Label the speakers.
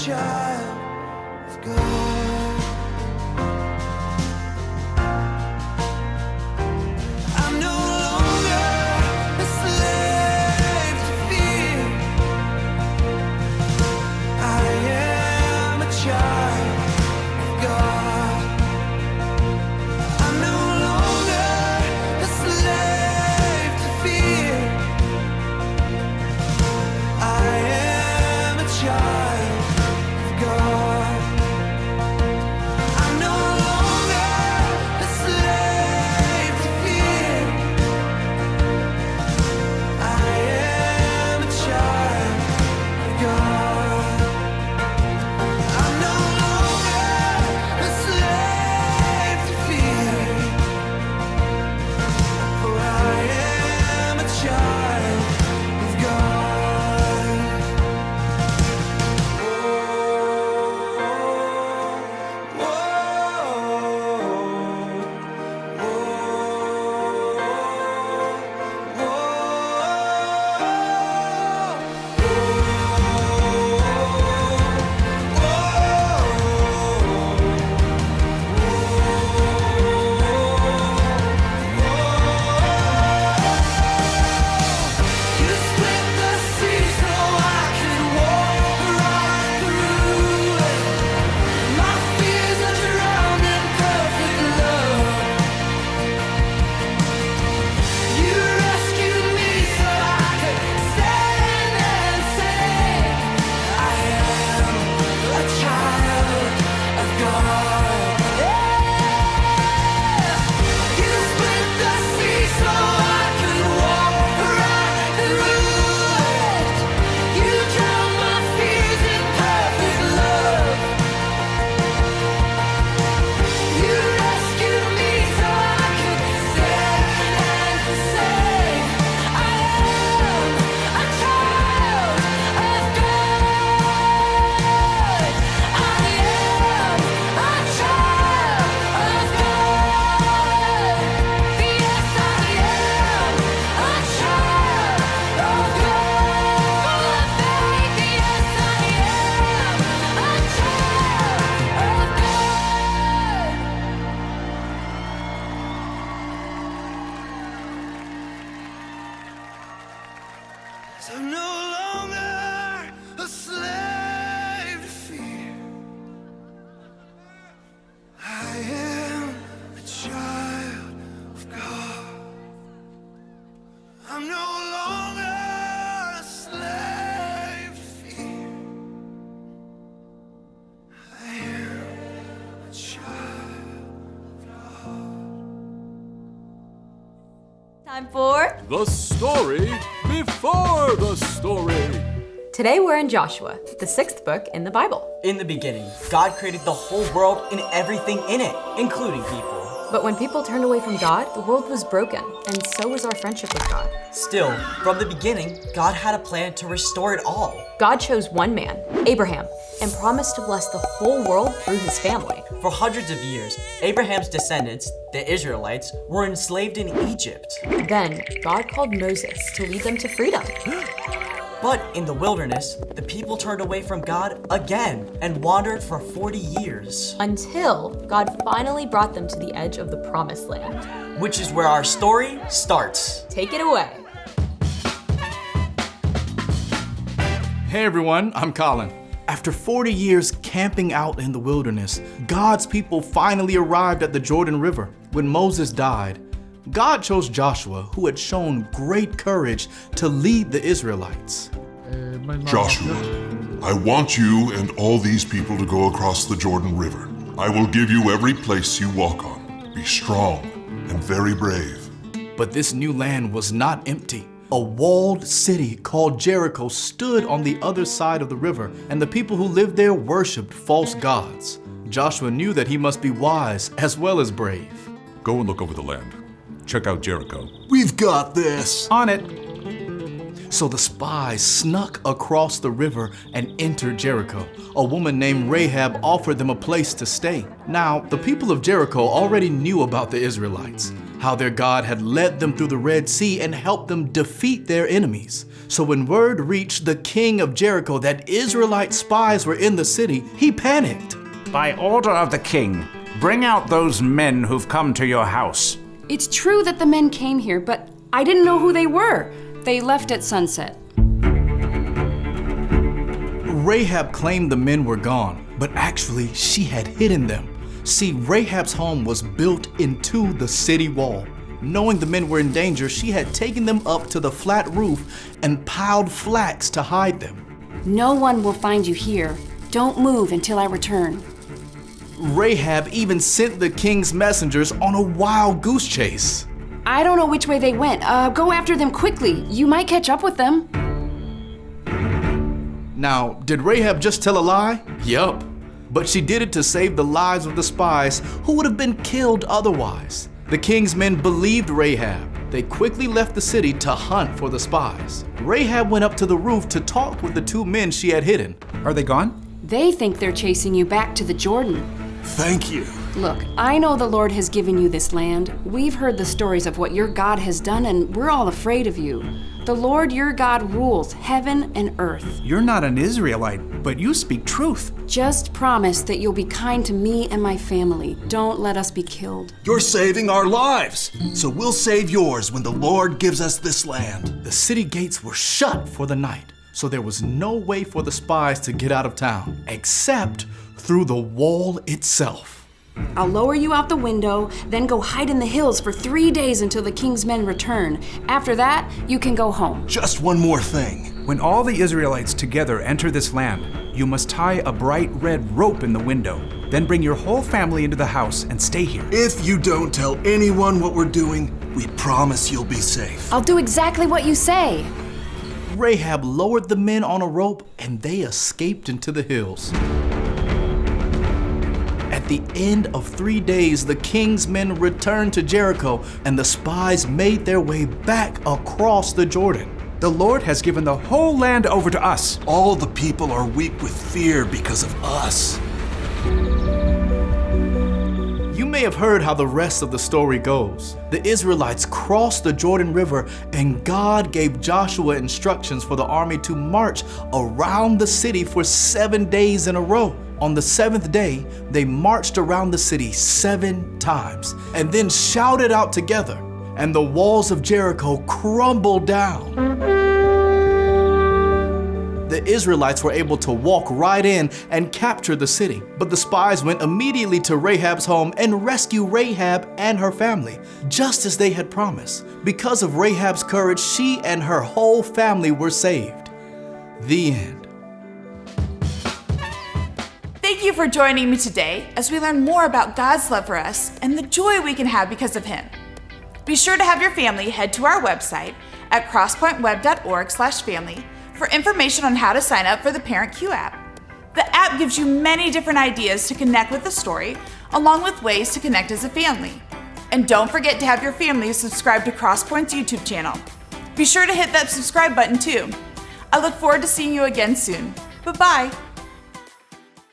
Speaker 1: child of God. I'm no longer a slave to fear. I am a child of God. I'm no longer a slave to fear. I am a child of God. I'm no longer a slave to fear. I am a child of God. I'm no longer a slave to fear. For I am a child of God. You split the sea so I could walk right through it. My fears are drowned in perfect love. You rescued me so I could stand and say, I am a child of God. You split the sea so I could walk right through it. You drowned my fears in perfect love. You rescued me so I could stand and say, I am a child of God. I am a child of God. Yes, I am a child of God. Full of faith, yes, I am a child of God. So I'm no longer a slave to fear. I am a child of God. I'm no longer a slave to fear. I am a child of God.
Speaker 2: Time for...
Speaker 3: The story before the story.
Speaker 2: Today we're in Joshua, the 6th book in the Bible.
Speaker 4: In the beginning, God created the whole world and everything in it, including people.
Speaker 2: But when people turned away from God, the world was broken, and so was our friendship with God.
Speaker 4: Still, from the beginning, God had a plan to restore it all.
Speaker 2: God chose one man, Abraham, and promised to bless the whole world through his family.
Speaker 4: For hundreds of years, Abraham's descendants, the Israelites, were enslaved in Egypt.
Speaker 2: Then, God called Moses to lead them to freedom.
Speaker 4: But in the wilderness, the people turned away from God again and wandered for 40 years,
Speaker 2: Until God finally brought them to the edge of the promised land.
Speaker 4: which is where our story starts.
Speaker 2: Take it away.
Speaker 5: Hey everyone, I'm Colin. After 40 years camping out in the wilderness, God's people finally arrived at the Jordan River. When Moses died, God chose Joshua, who had shown great courage to lead the Israelites.
Speaker 6: Joshua, I want you and all these people to go across the Jordan River. I will give you every place you walk on. Be strong and very brave.
Speaker 5: But this new land was not empty. A walled city called Jericho stood on the other side of the river, and the people who lived there worshipped false gods. Joshua knew that he must be wise as well as brave.
Speaker 3: Go and look over the land. Check out Jericho.
Speaker 7: We've got this.
Speaker 5: On it. So the spies snuck across the river and entered Jericho. A woman named Rahab offered them a place to stay. Now, the people of Jericho already knew about the Israelites. how their God had led them through the Red Sea and helped them defeat their enemies. So when word reached the king of Jericho that Israelite spies were in the city, he panicked.
Speaker 7: By order of the king, bring out those men who've come to your house.
Speaker 8: It's true that the men came here, but I didn't know who they were. They left at sunset.
Speaker 5: Rahab claimed the men were gone, but actually she had hidden them. See, Rahab's home was built into the city wall. Knowing the men were in danger, she had taken them up to the flat roof and piled flax to hide them.
Speaker 8: No one will find you here. Don't move until I return.
Speaker 5: Rahab even sent the king's messengers on a wild goose chase.
Speaker 8: I don't know which way they went. Go after them quickly. You might catch up with them.
Speaker 5: Now, did Rahab just tell a lie? Yup. But she did it to save the lives of the spies who would have been killed otherwise. The king's men believed Rahab. They quickly left the city to hunt for the spies. Rahab went up to the roof to talk with the two men she had hidden.
Speaker 7: Are they gone?
Speaker 8: They think they're chasing you back to the Jordan.
Speaker 9: Thank you.
Speaker 8: Look, I know the Lord has given you this land. We've heard the stories of what your God has done, and we're all afraid of you. The Lord your God rules heaven and earth.
Speaker 7: You're not an Israelite, but you speak truth.
Speaker 8: Just promise that you'll be kind to me and my family. Don't let us be killed.
Speaker 9: You're saving our lives, so we'll save yours when the Lord gives us this land.
Speaker 5: The city gates were shut for the night, so there was no way for the spies to get out of town, except through the wall itself.
Speaker 8: I'll lower you out the window, then go hide in the hills for 3 days until the king's men return. After that, you can go home.
Speaker 9: Just one more thing.
Speaker 7: When all the Israelites together enter this land, you must tie a bright red rope in the window. Then bring your whole family into the house and stay here.
Speaker 9: If you don't tell anyone what we're doing, we promise you'll be safe.
Speaker 8: I'll do exactly what you say.
Speaker 5: Rahab lowered the men on a rope and they escaped into the hills. At the end of 3 days, the king's men returned to Jericho and the spies made their way back across the Jordan.
Speaker 7: The Lord has given the whole land over to us.
Speaker 9: All the people are weak with fear because of us.
Speaker 5: You may have heard how the rest of the story goes. The Israelites crossed the Jordan River and God gave Joshua instructions for the army to march around the city for 7 days in a row. On the 7th day, they marched around the city 7 times and then shouted out together, and the walls of Jericho crumbled down. The Israelites were able to walk right in and capture the city, but the spies went immediately to Rahab's home and rescued Rahab and her family, just as they had promised. Because of Rahab's courage, she and her whole family were saved. The end.
Speaker 10: Thank you for joining me today as we learn more about God's love for us and the joy we can have because of Him. Be sure to have your family head to our website at crosspointweb.org/family for information on how to sign up for the Parent Q app. The app gives you many different ideas to connect with the story, along with ways to connect as a family. And don't forget to have your family subscribe to Crosspoint's YouTube channel. Be sure to hit that subscribe button too. I look forward to seeing you again soon. Bye-bye.